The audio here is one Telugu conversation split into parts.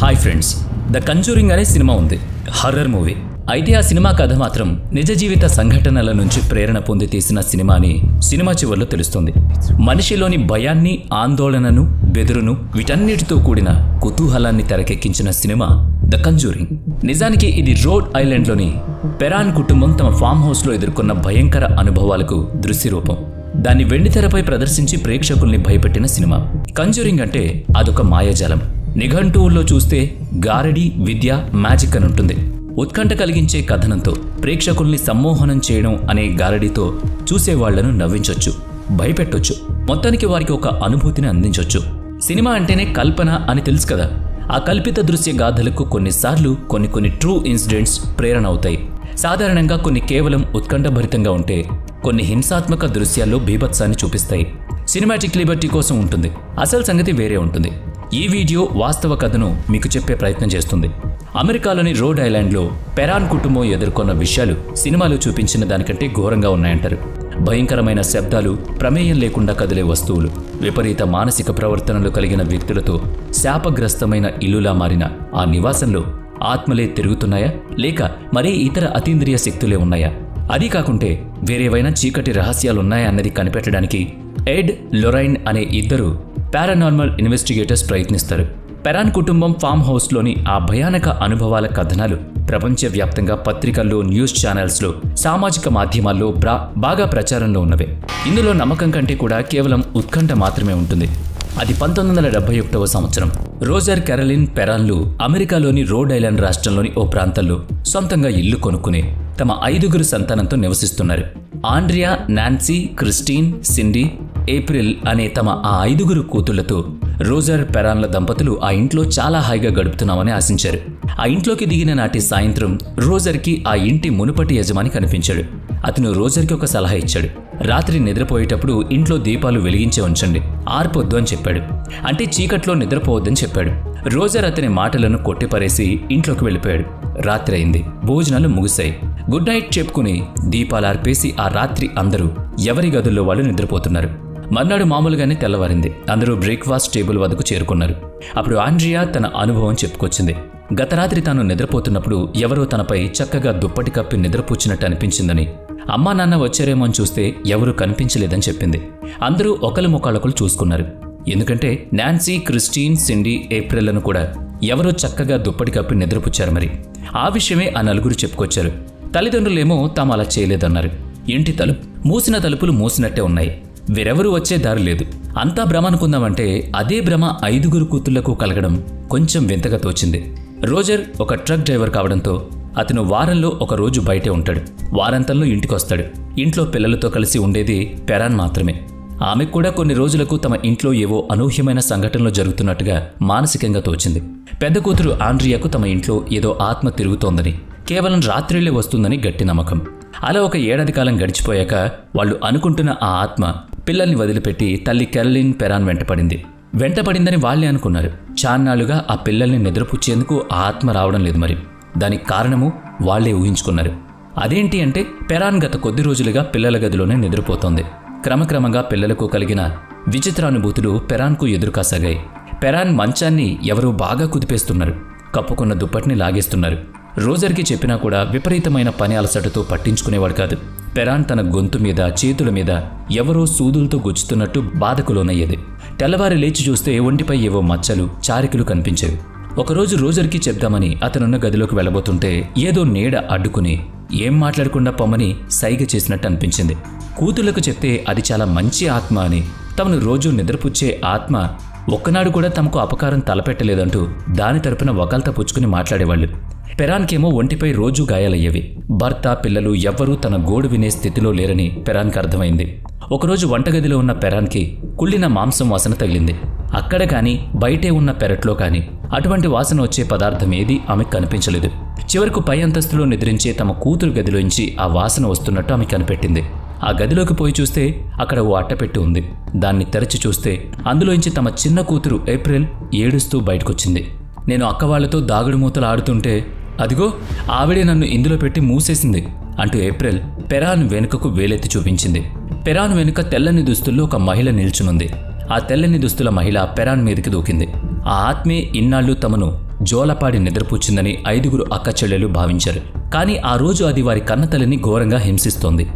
హాయ్ ఫ్రెండ్స్, ద కంజూరింగ్ అనే సినిమా ఉంది, హర్రర్ మూవీ. అయితే ఆ సినిమా కథ మాత్రం నిజ జీవిత సంఘటనల నుంచి ప్రేరణ పొంది తీసిన సినిమా అని సినిమా చివర్లో తెలుస్తుంది. మనిషిలోని భయాన్ని, ఆందోళనను, బెదురును వీటన్నిటితో కూడిన కుతూహలాన్ని తెరకెక్కించిన సినిమా ద కంజూరింగ్. నిజానికి ఇది రోడ్ ఐలాండ్లోని పెరాన్ కుటుంబం తమ ఫామ్ హౌస్లో ఎదుర్కొన్న భయంకర అనుభవాలకు దృశ్యరూపం. దాన్ని వెండితెరపై ప్రదర్శించి ప్రేక్షకుల్ని భయపెట్టిన సినిమా. కంజూరింగ్ అంటే అదొక మాయాజాలం. నిఘంటువుల్లో చూస్తే గారడి, విద్య, మ్యాజిక్ అని ఉంటుంది. ఉత్కంఠ కలిగించే కథనంతో ప్రేక్షకుల్ని సమ్మోహనం చేయడం అనే గారడితో చూసేవాళ్లను నవ్వించొచ్చు, భయపెట్టొచ్చు, మొత్తానికి వారికి ఒక అనుభూతిని అందించొచ్చు. సినిమా అంటేనే కల్పన అని తెలుసు కదా. ఆ కల్పిత దృశ్య గాథలకు కొన్నిసార్లు కొన్ని ట్రూ ఇన్సిడెంట్స్ ప్రేరణ అవుతాయి. సాధారణంగా కొన్ని కేవలం ఉత్కంఠభరితంగా ఉంటే, కొన్ని హింసాత్మక దృశ్యాల్లో బీభత్సాన్ని చూపిస్తాయి. సినిమాటిక్ లిబర్టీ కోసం ఉంటుంది, అసలు సంగతి వేరే ఉంటుంది. ఈ వీడియో వాస్తవ కథను మీకు చెప్పే ప్రయత్నం చేస్తుంది. అమెరికాలోని రోడ్ ఐలాండ్లో పెరాన్ కుటుంబం ఎదుర్కొన్న విషయాలు సినిమాలో చూపించిన దానికంటే ఘోరంగా ఉన్నాయంటారు. భయంకరమైన శబ్దాలు, ప్రమేయం లేకుండా కదిలే వస్తువులు, విపరీత మానసిక ప్రవర్తనలు కలిగిన వ్యక్తులతో శాపగ్రస్తమైన ఇల్లులా మారిన ఆ నివాసంలో ఆత్మలే తిరుగుతున్నాయా, లేక మరే ఇతర అతీంద్రియ శక్తులే ఉన్నాయా? అది కాకుంటే వేరేవైనా చీకటి రహస్యాలున్నాయా అన్నది కనిపెట్టడానికి ఎడ్, లొరైన్ అనే ఇద్దరు పారానార్మల్ ఇన్వెస్టిగేటర్స్ ప్రయత్నిస్తారు. పెరాన్ కుటుంబం ఫామ్ హౌస్లోని ఆ భయానక అనుభవాల కథనాలు ప్రపంచవ్యాప్తంగా పత్రికల్లో, న్యూస్ ఛానల్స్లో, సామాజిక మాధ్యమాల్లో బాగా ప్రచారంలో ఉన్నవే. ఇందులో నమ్మకం కంటే కూడా కేవలం ఉత్కంఠ మాత్రమే ఉంటుంది. అది 1971వ సంవత్సరం. రోజర్ కెరలిన్ పెరాన్లు అమెరికాలోని రోడ్ ఐలాండ్ రాష్ట్రంలోని ఓ ప్రాంతంలో సొంతంగా ఇల్లు కొనుక్కుని తమ 5 సంతానంతో నివసిస్తున్నారు. Andrea, Nancy, Christine, Cindy, April అనే తమ ఆ 5 కూతుళ్లతో రోజర్ పెరాన్ల దంపతులు ఆ ఇంట్లో చాలా హాయిగా గడుపుతున్నామని ఆశించారు. ఆ ఇంట్లోకి దిగిన నాటి సాయంత్రం రోజర్కి ఆ ఇంటి మునుపటి యజమాని కనిపించాడు. అతను రోజర్కి ఒక సలహా ఇచ్చాడు. రాత్రి నిద్రపోయేటప్పుడు ఇంట్లో దీపాలు వెలిగించే ఉంచండి, ఆర్పొద్దు అని చెప్పాడు. అంటే చీకట్లో నిద్రపోవద్దని చెప్పాడు. రోజర్ అతని మాటలను కొట్టిపరేసి ఇంట్లోకి వెళ్ళిపోయాడు. రాత్రి అయింది, భోజనాలు ముగిశాయి. గుడ్ నైట్ చెప్పుకుని దీపాలు ఆర్పేసి ఆ రాత్రి అందరూ ఎవరి గదుల్లో వాళ్ళు నిద్రపోతున్నారు. మర్నాడు మామూలుగానే తెల్లవారింది. అందరూ బ్రేక్ఫాస్ట్ టేబుల్ వద్దకు చేరుకున్నారు. అప్పుడు ఆండ్రియా తన అనుభవం చెప్పుకొచ్చింది. గత రాత్రి తాను నిద్రపోతున్నప్పుడు ఎవరో తనపై చక్కగా దుప్పటి కప్పి నిద్రపుచ్చినట్టు అనిపించిందని, అమ్మా నాన్న వచ్చారేమో అని చూస్తే ఎవరూ కనిపించలేదని చెప్పింది. అందరూ ఒకరి ముఖాలొకరు చూసుకున్నారు. ఎందుకంటే నాన్సీ, క్రిస్టీన్, సిండీ, ఏప్రిల్లను కూడా ఎవరో చక్కగా దుప్పటి కప్పి నిద్రపుచ్చారు. మరి ఆ విషయమే ఆ నలుగురు చెప్పుకొచ్చారు. తల్లిదండ్రులేమో తాము అలా చేయలేదన్నారు. ఇంటి మూసిన తలుపులు మూసినట్టే ఉన్నాయి. వేరెవరూ వచ్చే దారి లేదు. అంతా భ్రమ అనుకుందామంటే అదే భ్రమ 5 కూతుళ్లకు కలగడం కొంచెం వింతగా తోచింది. రోజర్ ఒక ట్రక్ డ్రైవర్ కావడంతో అతను వారంలో ఒక రోజు బయటే ఉంటాడు. వారాంతంలో ఇంటికొస్తాడు. ఇంట్లో పిల్లలతో కలిసి ఉండేది పెరాన్ మాత్రమే. ఆమెకు కూడా కొన్ని రోజులకు తమ ఇంట్లో ఏవో అనూహ్యమైన సంఘటనలు జరుగుతున్నట్టుగా మానసికంగా తోచింది. పెద్ద కూతురు ఆండ్రియాకు తమ ఇంట్లో ఏదో ఆత్మ తిరుగుతోందని, కేవలం రాత్రిళ్లే వస్తుందని గట్టి నమ్మకం. అలా ఒక ఏడాది కాలం గడిచిపోయాక వాళ్ళు అనుకుంటున్న ఆ ఆత్మ పిల్లల్ని వదిలిపెట్టి తల్లి కెరలిన్ పెరాన్ వెంటపడిందని వాళ్లే అనుకున్నారు. చాన్నాళ్లుగా ఆ పిల్లల్ని నిద్రపుచ్చేందుకు ఆ ఆత్మ రావడం లేదు. మరి దానికి కారణము వాళ్లే ఊహించుకున్నారు. అదేంటి అంటే పెరాన్ గత కొద్ది రోజులుగా పిల్లల గదిలోనే నిద్రపోతోంది. క్రమక్రమంగా పిల్లలకు కలిగిన విచిత్రానుభూతులు పెరాన్కు ఎదురుకాసాగాయి. పెరాన్ మంచాన్ని ఎవరో బాగా కుదిపేస్తున్నారు. కప్పుకున్న దుప్పటిని లాగేస్తున్నారు. రోజర్కి చెప్పినా కూడా విపరీతమైన పని అలసటతో పట్టించుకునేవాడు కాదు. పెరాన్ తన గొంతు మీద, చేతుల మీద ఎవరో సూదులతో గుచ్చుతున్నట్టు బాధకు లోనయ్యేది. తెల్లవారి లేచి చూస్తే ఒంటిపై ఏవో మచ్చలు, చారికలు కనిపించేవి. ఒకరోజు రోజర్కి చెప్దామని అతనున్న గదిలోకి వెళ్ళబోతుంటే ఏదో నీడ అడ్డుకుని ఏం మాట్లాడకుండా పొమ్మని సైగ చేసినట్టు అనిపించింది. కూతుళ్లకు చెప్తే అది చాలా మంచి ఆత్మ అని, తమను రోజు నిద్రపుచ్చే ఆత్మ ఒక్కనాడు కూడా తమకు అపకారం తలపెట్టలేదంటూ దాని తరపున వకాల్తా పుచ్చుకుని మాట్లాడేవాళ్లు. పెరాన్కేమో ఒంటిపై రోజూ గాయాలయ్యేవి. భర్త, పిల్లలు ఎవ్వరూ తన గోడు వినే స్థితిలో లేరని పెరాన్కి అర్థమైంది. ఒకరోజు వంటగదిలో ఉన్న పెరాన్కి కుళ్ళిన మాంసం వాసన తగిలింది. అక్కడ కానీ బయటే ఉన్న పెరట్లో కానీ అటువంటి వాసన వచ్చే పదార్థం ఏదీ ఆమెకు కనిపించలేదు. చివరకు పై అంతస్తులో నిద్రించే తమ కూతురు గదిలోంచి ఆ వాసన వస్తున్నట్టు ఆమె కనిపెట్టింది. ఆ గదిలోకి పోయి చూస్తే అక్కడ ఓ అట్టపెట్టి ఉంది. దాన్ని తెరచి చూస్తే అందులోంచి తమ చిన్న కూతురు ఏప్రిల్ ఏడుస్తూ బయటకొచ్చింది. నేను అక్కవాళ్లతో దాగుడు మూతలు ఆడుతుంటే అదిగో ఆవిడే నన్ను ఇందులో పెట్టి మూసేసింది అంటూ ఏప్రిల్ పెరాన్ వెనుకకు వేలెత్తి చూపించింది. పెరాన్ వెనుక తెల్లని దుస్తుల్లో ఒక మహిళ నిల్చునుంది. ఆ తెల్లని దుస్తుల మహిళ పెరాన్ మీదకి దూకింది. ఆ ఆత్మే ఇన్నాళ్లు తమను జోలపాడి నిద్రపుచ్చిందని 5 అక్క చెల్లెలు భావించారు. కానీ ఆ రోజు అది వారి కన్నతల్లిని ఘోరంగా హింసిస్తోంది.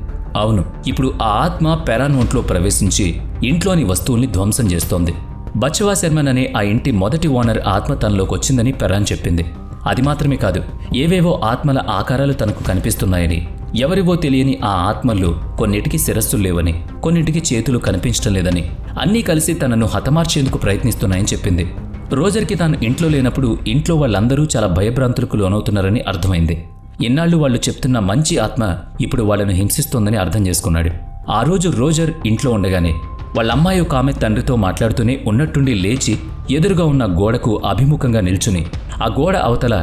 అవును, ఇప్పుడు ఆ ఆత్మ పెరాన్ ఒంట్లో ప్రవేశించి ఇంట్లోని వస్తువుల్ని ధ్వంసం చేస్తోంది. బచ్చవా శర్మన్ అనే ఆ ఇంటి మొదటి ఓనర్ ఆత్మ తనలోకి వచ్చిందని పెరాన్ చెప్పింది. అది మాత్రమే కాదు, ఏవేవో ఆత్మల ఆకారాలు తనకు కనిపిస్తున్నాయని, ఎవరివో తెలియని ఆ ఆత్మల్లో కొన్నిటికి శిరస్సులు లేవని, కొన్నిటికి చేతులు కనిపించడం లేదని, అన్నీ కలిసి తనను హతమార్చేందుకు ప్రయత్నిస్తున్నాయని చెప్పింది. రోజర్కి తాను ఇంట్లో లేనప్పుడు ఇంట్లో వాళ్ళందరూ చాలా భయభ్రాంతులకు లోనవుతున్నారని అర్థమైంది. ఇన్నాళ్లు వాళ్ళు చెప్తున్న మంచి ఆత్మ ఇప్పుడు వాళ్ళను హింసిస్తోందని అర్థం చేసుకున్నాడు. ఆ రోజు రోజర్ ఇంట్లో ఉండగానే వాళ్ళ అమ్మాయి ఒక ఆమె తండ్రితో మాట్లాడుతూనే ఉన్నట్టుండి లేచి ఎదురుగా ఉన్న గోడకు అభిముఖంగా నిల్చుని ఆ గోడ అవతల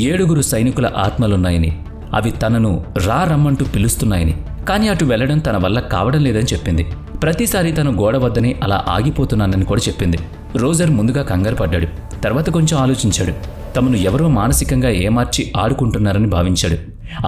7 సైనికుల ఆత్మలున్నాయని, అవి తనను రమ్మంటూ పిలుస్తున్నాయని, కానీ అటు వెళ్లడం తన వల్ల కావడం లేదని చెప్పింది. ప్రతిసారి తను గోడ వద్దనే అలా ఆగిపోతున్నానని కూడా చెప్పింది. రోజర్ ముందుగా కంగారు పడ్డాడు. తర్వాత కొంచెం ఆలోచించాడు. తమను ఎవరో మానసికంగా ఏమార్చి ఆడుకుంటున్నారని భావించాడు.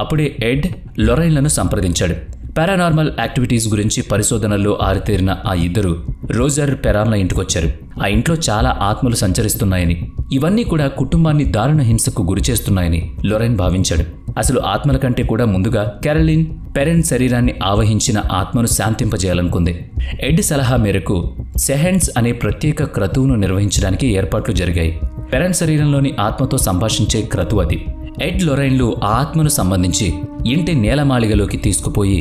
అప్పుడే ఎడ్ లొరైన్లను సంప్రదించాడు. పారానార్మల్ యాక్టివిటీస్ గురించి పరిశోధనల్లో ఆరితేరిన ఆ ఇద్దరు రోజర్ పెరాన్ల ఇంటికొచ్చారు. ఆ ఇంట్లో చాలా ఆత్మలు సంచరిస్తున్నాయని, ఇవన్నీ కూడా కుటుంబాన్ని దారుణ హింసకు గురిచేస్తున్నాయని లొరైన్ భావించాడు. అసలు ఆత్మల కంటే కూడా ముందుగా కెరలిన్ పెరెన్ శరీరాన్ని ఆవహించిన ఆత్మను శాంతింపజేయాలనుకుంది. ఎడ్ సలహా మేరకు సెహెన్స్ అనే ప్రత్యేక క్రతువును నిర్వహించడానికి ఏర్పాట్లు జరిగాయి. పెరెన్ శరీరంలోని ఆత్మతో సంభాషించే క్రతువు అది. ఎడ్ లొరైన్లు ఆ ఆత్మను సంబంధించి ఇంటి నేలమాళిగలోకి తీసుకుపోయి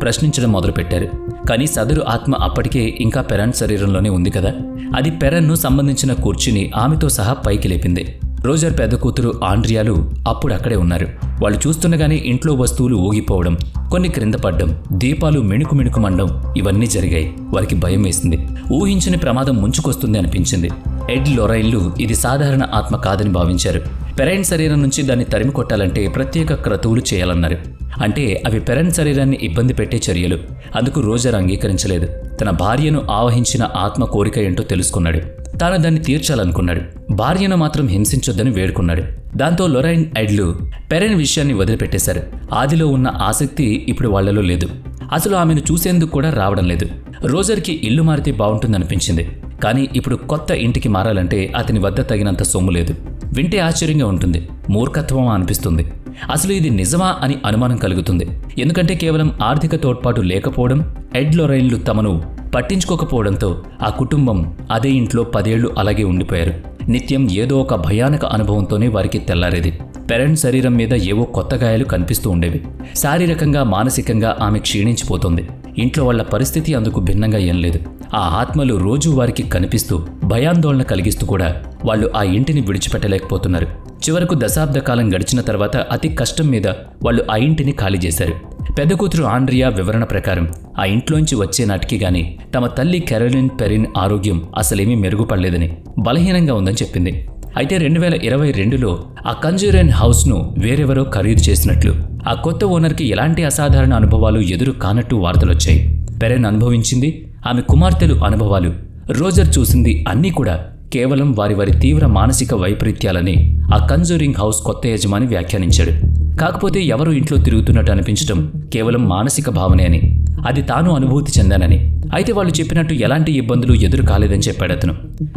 ప్రశ్నించడం మొదలుపెట్టారు. కానీ సదరు ఆత్మ అప్పటికే ఇంకా పెరన్ శరీరంలోనే ఉంది కదా. అది పెరన్ను సంబంధించిన కుర్చీని ఆమెతో సహా పైకి లేపింది. రోజర్ పెద్ద కూతురు ఆండ్రియాలు అప్పుడు అక్కడే ఉన్నారు. వాళ్ళు చూస్తుండగానే ఇంట్లో వస్తువులు ఊగిపోవడం, కొన్ని క్రింద పడ్డం, దీపాలు మిణుకు మండం, ఇవన్నీ జరిగాయి. వారికి భయం వేసింది. ఊహించని ప్రమాదం ముంచుకొస్తుంది అనిపించింది. ఎడ్ లొరైన్లు ఇది సాధారణ ఆత్మ కాదని భావించారు. పెరైన్ శరీరం నుంచి దాన్ని తరిమి కొట్టాలంటే ప్రత్యేక క్రతువులు చేయాలన్నారు. అంటే అవి పెరైన్ శరీరాన్ని ఇబ్బంది పెట్టే చర్యలు. అందుకు రోజర్ అంగీకరించలేదు. తన భార్యను ఆవహించిన ఆత్మ కోరిక ఏంటో తెలుసుకున్నాడు. తాను దాన్ని తీర్చాలనుకున్నాడు. భార్యను మాత్రం హింసించొద్దని వేడుకున్నాడు. దాంతో లొరైన్, ఎడ్లు పెరైన్ విషయాన్ని వదిలిపెట్టేశారు. ఆదిలో ఉన్న ఆసక్తి ఇప్పుడు వాళ్లలో లేదు. అసలు ఆమెను చూసేందుకు కూడా రావడం లేదు. రోజర్కి ఇల్లు మారితే బాగుంటుందనిపించింది. కానీ ఇప్పుడు కొత్త ఇంటికి మారాలంటే అతని వద్ద తగినంత సొమ్ము లేదు. వింటే ఆశ్చర్యంగా ఉంటుంది, మూర్ఖత్వమా అనిపిస్తుంది. అసలు ఇది నిజమా అని అనుమానం కలుగుతుంది. ఎందుకంటే కేవలం ఆర్థిక తోడ్పాటు లేకపోవడం, ఎడ్ లొరైన్లు తమను పట్టించుకోకపోవడంతో ఆ కుటుంబం అదే ఇంట్లో 10 ఏళ్లు అలాగే ఉండిపోయారు. నిత్యం ఏదో ఒక భయానక అనుభవంతోనే వారికి తెల్లారేది. పెరెన్ శరీరం మీద ఏవో కొత్త గాయాలు కనిపిస్తూ ఉండేవి. శారీరకంగా, మానసికంగా ఆమె క్షీణించిపోతుంది. ఇంట్లో వాళ్ల పరిస్థితి అందుకు భిన్నంగా ఏం లేదు. ఆ ఆత్మలు రోజూ వారికి కనిపిస్తూ భయాందోళన కలిగిస్తూ కూడా వాళ్ళు ఆ ఇంటిని విడిచిపెట్టలేకపోతున్నారు. చివరకు దశాబ్ద కాలం గడిచిన తర్వాత అతి కష్టం మీద వాళ్ళు ఆ ఇంటిని ఖాళీ చేశారు. పెద్ద కూతురు ఆండ్రియా వివరణ ప్రకారం ఆ ఇంట్లోంచి వచ్చే నాటికి గాని తమ తల్లి కెరలిన్ పెరిన్ ఆరోగ్యం అసలేమీ మెరుగుపడలేదని, బలహీనంగా ఉందని చెప్పింది. అయితే 2022లో ఆ కంజూరియన్ హౌస్ను వేరెవరో ఖరీదు చేసినట్లు, ఆ కొత్త ఓనర్కి ఎలాంటి అసాధారణ అనుభవాలు ఎదురు కానట్టు వార్తలొచ్చాయి. పెరెన్ అనుభవించింది, ఆమె కుమార్తెలు అనుభవాలు, రోజర్ చూసింది అన్నీ కూడా కేవలం వారి తీవ్ర మానసిక వైపరీత్యాలని ఆ కన్జూరింగ్ హౌస్ కొత్త యజమాని వ్యాఖ్యానించాడు. కాకపోతే ఎవరో ఇంట్లో తిరుగుతున్నట్టు అనిపించడం కేవలం మానసిక భావనే అని, అది తాను అనుభూతి చెందానని. అయితే వాళ్ళు చెప్పినట్టు ఎలాంటి ఇబ్బందులు ఎదురు కాలేదని చెప్పాడు అతను.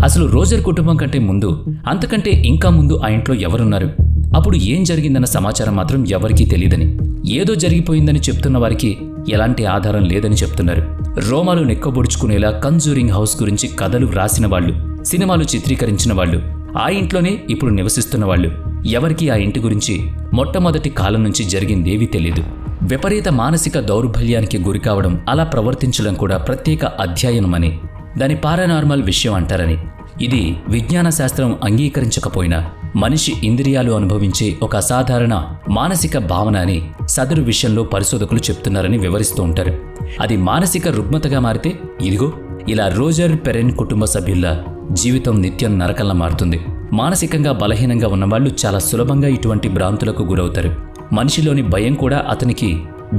అసలు రోజర్ కుటుంబం కంటే ముందు, అంతకంటే ఇంకా ముందు ఆ ఇంట్లో ఎవరున్నారు, అప్పుడు ఏం జరిగిందన్న సమాచారం మాత్రం ఎవరికీ తెలియదని, ఏదో జరిగిపోయిందని చెప్తున్న వారికి ఎలాంటి ఆధారం లేదని చెప్తున్నారు. రోమాలు నెక్కబొడుచుకునేలా కన్జూరింగ్ హౌస్ గురించి కథలు వ్రాసిన వాళ్ళు, సినిమాలు చిత్రీకరించిన వాళ్ళు, ఆ ఇంట్లోనే ఇప్పుడు నివసిస్తున్న వాళ్ళు, ఎవరికి ఆ ఇంటి గురించి మొట్టమొదటి కాలం నుంచి జరిగిందేవీ తెలీదు. విపరీత మానసిక దౌర్బల్యానికి గురికావడం, అలా ప్రవర్తించడం కూడా ప్రత్యేక అధ్యయనమని, దాని పారానార్మల్ విషయం అంటారని, ఇది విజ్ఞాన శాస్త్రం అంగీకరించకపోయినా మనిషి ఇంద్రియాలు అనుభవించే ఒక అసాధారణ మానసిక భావన అని సదరు విషయంలో పరిశోధకులు చెప్తున్నారని వివరిస్తూ ఉంటారు. అది మానసిక రుగ్మతగా మారితే ఇదిగో ఇలా రోజర్ పెరెన్ కుటుంబ సభ్యుల జీవితం నిత్యం నరకంలా మారుతుంది. మానసికంగా బలహీనంగా ఉన్నవాళ్లు చాలా సులభంగా ఇటువంటి భ్రాంతులకు గురవుతారు. మనిషిలోని భయం కూడా అతనికి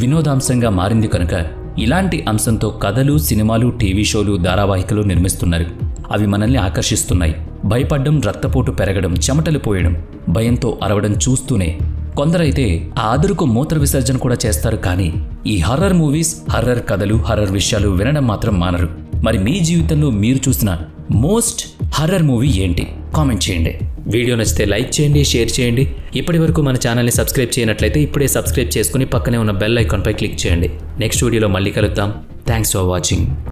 వినోదాంశంగా మారింది కనుక ఇలాంటి అంశంతో కథలు, సినిమాలు, టీవీ షోలు, ధారావాహికలు నిర్మిస్తున్నారు. అవి మనల్ని ఆకర్షిస్తున్నాయి. భయపడ్డం, రక్తపోటు పెరగడం, చెమటలు పోయడం, భయంతో అరవడం చూస్తూనే కొందరైతే ఆ అదురుకు మూత్ర విసర్జన కూడా చేస్తారు. కానీ ఈ హర్రర్ మూవీస్, హర్రర్ కథలు, హర్రర్ విషయాలు వినడం మాత్రం మానరు. మరి మీ జీవితంలో మీరు చూసిన మోస్ట్ హర్రర్ మూవీ ఏంటి? కామెంట్ చేయండి. వీడియో నచ్చితే లైక్ చేయండి, షేర్ చేయండి. ఇప్పటివరకు మన ఛానల్ని సబ్స్క్రైబ్ చేయనట్లయితే ఇప్పుడే సబ్స్క్రైబ్ చేసుకుని పక్కనే ఉన్న బెల్ ఐకాన్పై క్లిక్ చేయండి. నెక్స్ట్ వీడియోలో మళ్ళీ కలుద్దాం. Thanks for watching.